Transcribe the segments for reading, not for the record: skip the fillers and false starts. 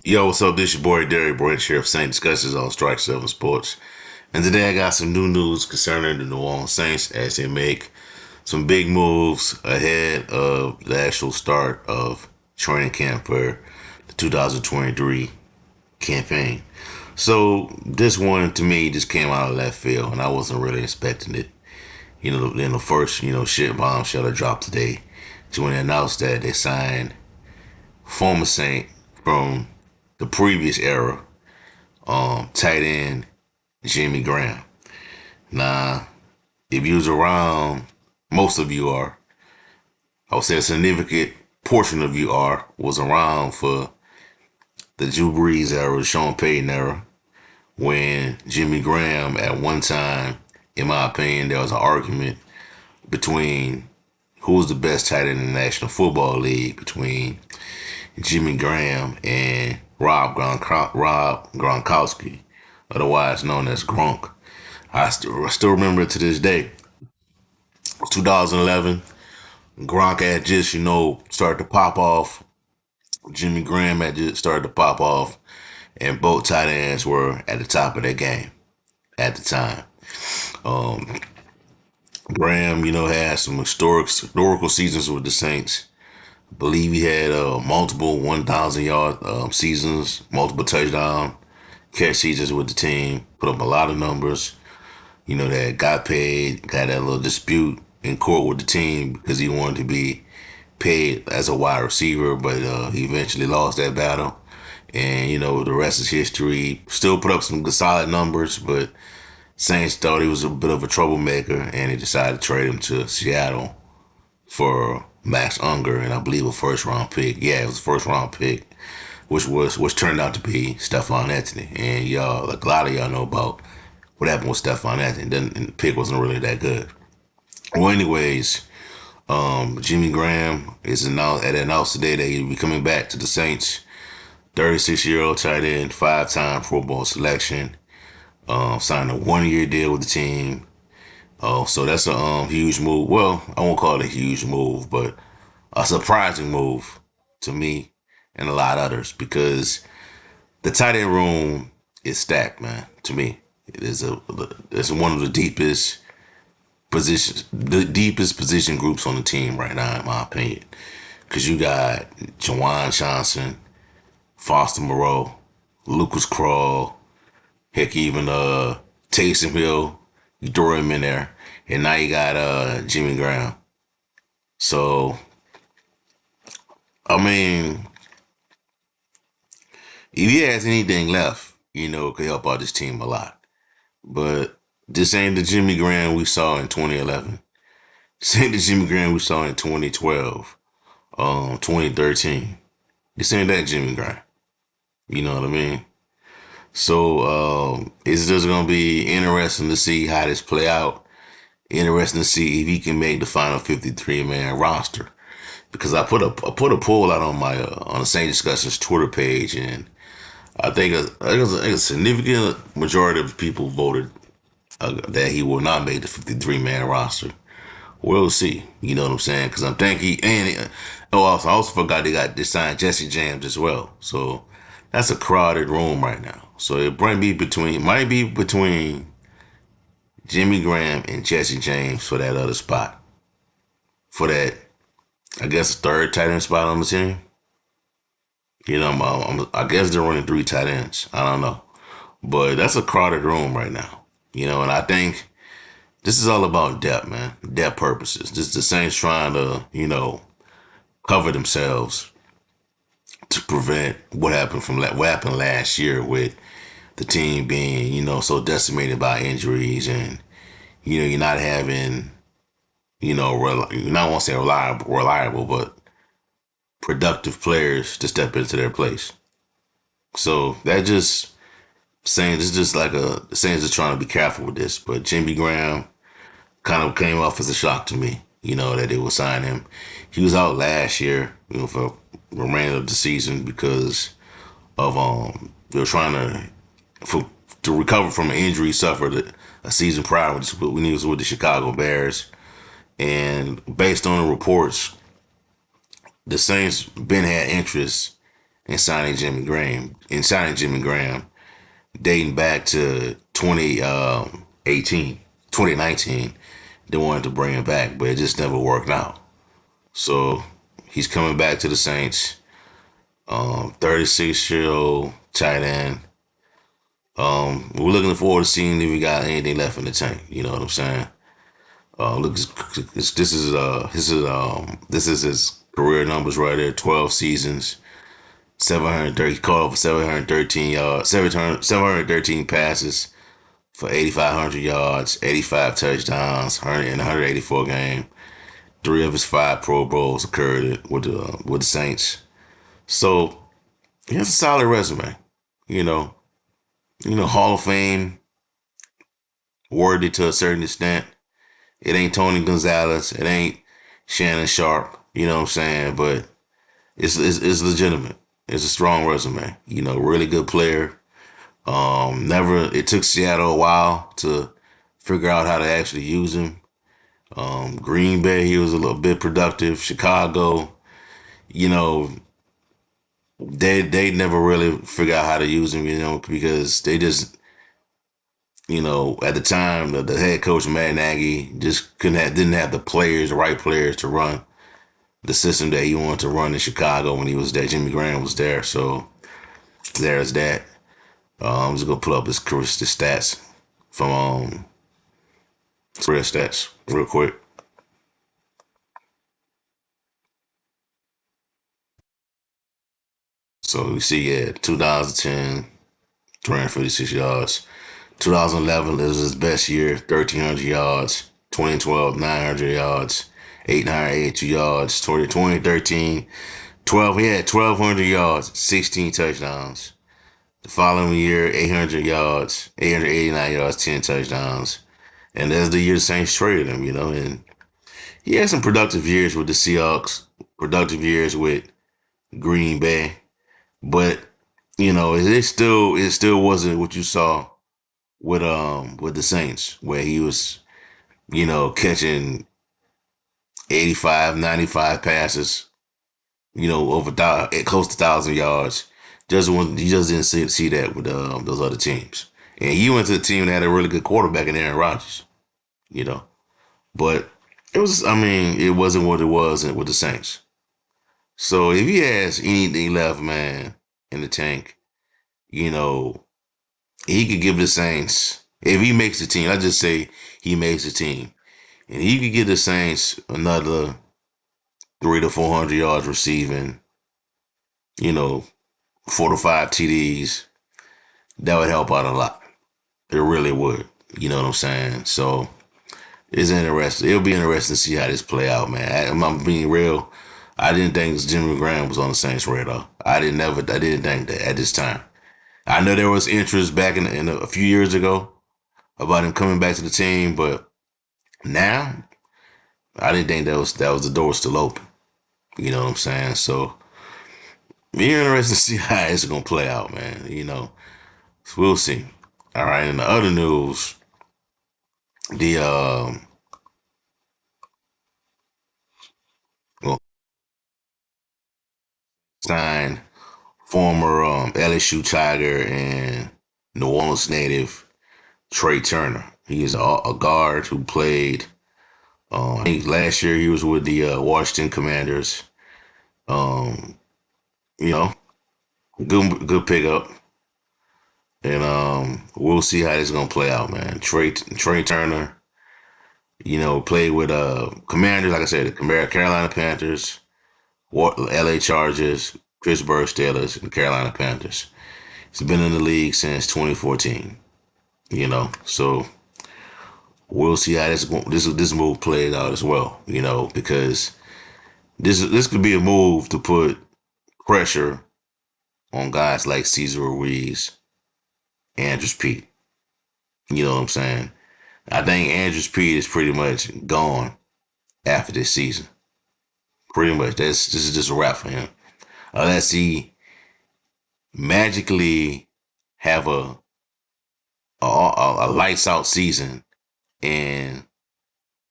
Yo, what's up? This your boy Derek Branch here of Saint Discussions on Strike 7 Sports. And today I got some new news concerning the New Orleans Saints as they make some big moves ahead of the actual start of training camp for the 2023 campaign. So this one to me just came out of left field and I wasn't really expecting it. In the first, shit bombshell that dropped today to when they announced that they signed former Saint from the previous era, tight end Jimmy Graham. Now, if you was around, most of you are. I would say a significant portion of you was around for the Drew Brees era, Sean Payton era, when Jimmy Graham at one time, in my opinion, there was an argument between who was the best tight end in the National Football League between Jimmy Graham and Rob Gronkowski, otherwise known as Gronk. I still remember it to this day. 2011, Gronk had just, started to pop off. Jimmy Graham had just started to pop off. And both tight ends were at the top of their game at the time. Um, Graham, had some historical seasons with the Saints. I believe he had multiple 1,000 yard seasons, multiple touchdown catch seasons with the team. Put up a lot of numbers. That got paid, got that little dispute in court with the team because he wanted to be paid as a wide receiver, but he eventually lost that battle. And, the rest is history. Still put up some good solid numbers, but Saints thought he was a bit of a troublemaker and they decided to trade him to Seattle for Max Unger and I believe a first round pick. Yeah, it was a first round pick, which turned out to be Stephon Anthony. And y'all, like a lot of y'all know about what happened with Stephon Anthony. Then the pick wasn't really that good. Well, anyways, Jimmy Graham is announced today that he'll be coming back to the Saints. 36-year-old tight end, five-time Pro Bowl selection. Signed a 1-year deal with the team. Oh, so that's a huge move. Well, I won't call it a huge move, but a surprising move to me and a lot of others because the tight end room is stacked, man. To me, it's one of the deepest position groups on the team right now, in my opinion. Because you got Jawan Johnson, Foster Moreau, Lucas Krull, heck, even Taysom Hill. You throw him in there, and now you got Jimmy Graham. So, I mean, if he has anything left, it could help out this team a lot. But this ain't the Jimmy Graham we saw in 2011. This ain't the Jimmy Graham we saw in 2012, 2013. This ain't that Jimmy Graham. You know what I mean? So it's just gonna be interesting to see how this play out. Interesting to see if he can make the final 53 man roster. Because I put a poll out on the Saint Discussions Twitter page, and I think a significant majority of people voted that he will not make the 53 man roster. We'll see. You know what I'm saying? Because I'm thinking, and I also forgot they signed Jesse James as well. So that's a crowded room right now. So it might be between Jimmy Graham and Jesse James for that other spot. For that, I guess, third tight end spot on the team. I guess they're running three tight ends. I don't know. But that's a crowded room right now. And I think this is all about depth, man. Depth purposes. This is the Saints trying to, cover themselves to prevent what happened last year with the team being, so decimated by injuries and, you're not having, you not want to say reliable, but productive players to step into their place. So that just saying this is just like Saints are trying to be careful with this. But Jimmy Graham kind of came off as a shock to me, that they would sign him. He was out last year, for the remainder of the season because of they were trying to recover from an injury he suffered a season prior when he was with the Chicago Bears. And based on the reports, the Saints been had interest in signing Jimmy Graham, dating back to 2018, 2019. They wanted to bring him back, but it just never worked out. So he's coming back to the Saints. 36-year-old tight end. We're looking forward to seeing if he got anything left in the tank. You know what I'm saying? Look, this is his career numbers right there. 12 seasons, 730 called for 713 yards, 713 passes for 8,500 yards, 85 touchdowns, 184 games. Three of his five Pro Bowls occurred with the Saints. So he has a solid resume. You know, Hall of Fame worthy to a certain extent. It ain't Tony Gonzalez. It ain't Shannon Sharp. You know what I'm saying? But it's legitimate. It's a strong resume. Really good player. Never. It took Seattle a while to figure out how to actually use him. Green Bay, he was a little bit productive. Chicago, you know, they never really figure out how to use him. Because they just at the time the head coach Matt Nagy just didn't have the right players to run the system that he wanted to run in Chicago when he was there. Jimmy Graham was there, so there's that. I'm just gonna pull up his career stats from career stats real quick. So we see, 2010, 356 yards. 2011 is his best year, 1,300 yards. 2012, 900 yards, 882 yards. 2013, 12. He had 1,200 yards, 16 touchdowns. The following year, 800 yards, 889 yards, 10 touchdowns. And that's the year the Saints traded him, and he had some productive years with the Seahawks, productive years with Green Bay. But, it still wasn't what you saw with the Saints, where he was, catching 85, 95 passes, over close to 1,000 yards. He just didn't see that with those other teams. And he went to a team that had a really good quarterback in Aaron Rodgers, you know. But it wasn't what it was with the Saints. So if he has anything left, man, in the tank, you know, he could give the Saints, if he makes the team, I just say he makes the team, and he could give the Saints another 300 to 400 yards receiving, you know, 4 to 5 TDs. That would help out a lot. It really would. You know what I'm saying? So it's interesting. It'll be interesting to see how this play out, man. I'm being real. I didn't think Jimmy Graham was on the Saints radar. I didn't think that at this time. I know there was interest back in a few years ago about him coming back to the team, but now I didn't think that was the door still open. You know what I'm saying? So be interesting to see how it's gonna play out, man. So we'll see. All right. In the other news, the well, signed former LSU Tiger and New Orleans native Trey Turner. He is a guard who played. I think last year he was with the Washington Commanders. Um, you know, good pickup, and we'll see how this is gonna play out, man. Trey Turner, played with Commanders, like I said, the Carolina Panthers, LA Chargers, Pittsburgh Steelers, and Carolina Panthers. He's been in the league since 2014. So we'll see how this move plays out as well. Because this could be a move to put pressure on guys like Cesar Ruiz, Andrus Peat. You know what I'm saying? I think Andrus Peat is pretty much gone after this season. Pretty much. This is just a wrap for him. Unless he magically have a lights out season and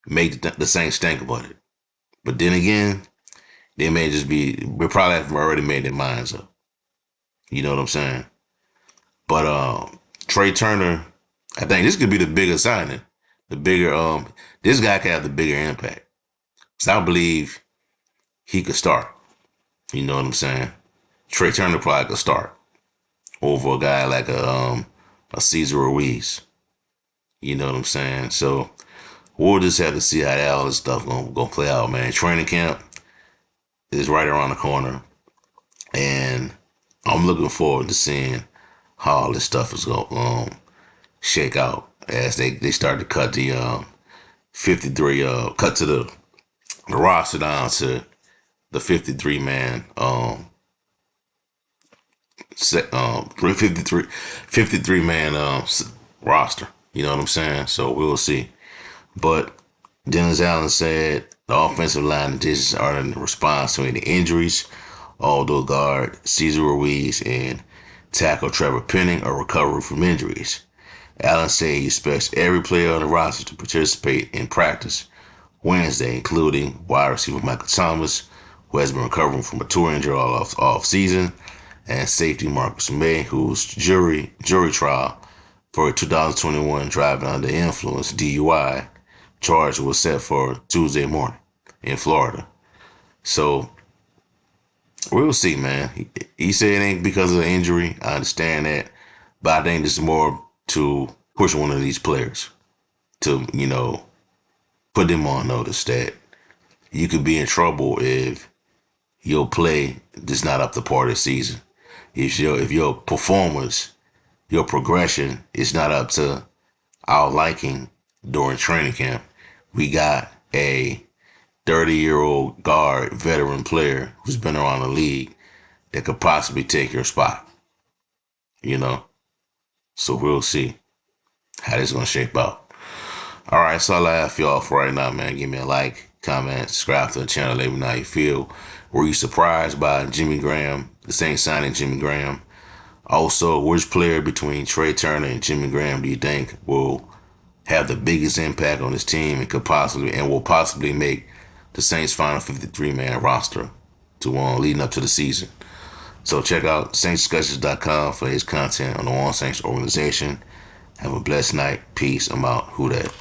make the Saints think about it. But then again, they may just be. We probably have already made their minds up. You know what I'm saying? But Trey Turner, I think this could be the bigger signing. The bigger this guy could have the bigger impact. So I believe he could start. You know what I'm saying? Trey Turner probably could start over a guy like a Cesar Ruiz. You know what I'm saying? So we'll just have to see how all this stuff gonna play out, man. Training camp is right around the corner, and I'm looking forward to seeing how all this stuff is gonna shake out as they start to cut the 53 cut to the roster down to the 53 man 53 man roster. You know what I'm saying? So we'll see. But Dennis Allen said the offensive line additions are in response to any injuries, although guard Cesar Ruiz and tackle Trevor Penning are recovering from injuries. Allen said he expects every player on the roster to participate in practice Wednesday, including wide receiver Michael Thomas, who has been recovering from a toe injury all off season, and safety Marcus May, whose jury trial for a 2021 driving under influence DUI charge was set for Tuesday morning in Florida. So we'll see, man. He said it ain't because of the injury. I understand that, but I think this is more to push one of these players to, put them on notice that you could be in trouble if your play is not up to par this season. If your performance, your progression is not up to our liking during training camp, we got a 30-year-old guard veteran player who's been around the league that could possibly take your spot. You know? So we'll see how this is gonna shape out. All right, so all I have for y'all for right now, man. Give me a like, comment, subscribe to the channel. Let me know how you feel. Were you surprised by Jimmy Graham, the Saints signing Jimmy Graham? Also, which player between Trey Turner and Jimmy Graham do you think will have the biggest impact on this team and will possibly make the Saints' final 53-man roster to leading up to the season? So check out saintsdiscussions.com for his content on the One Saints organization. Have a blessed night. Peace. I'm out. Who that?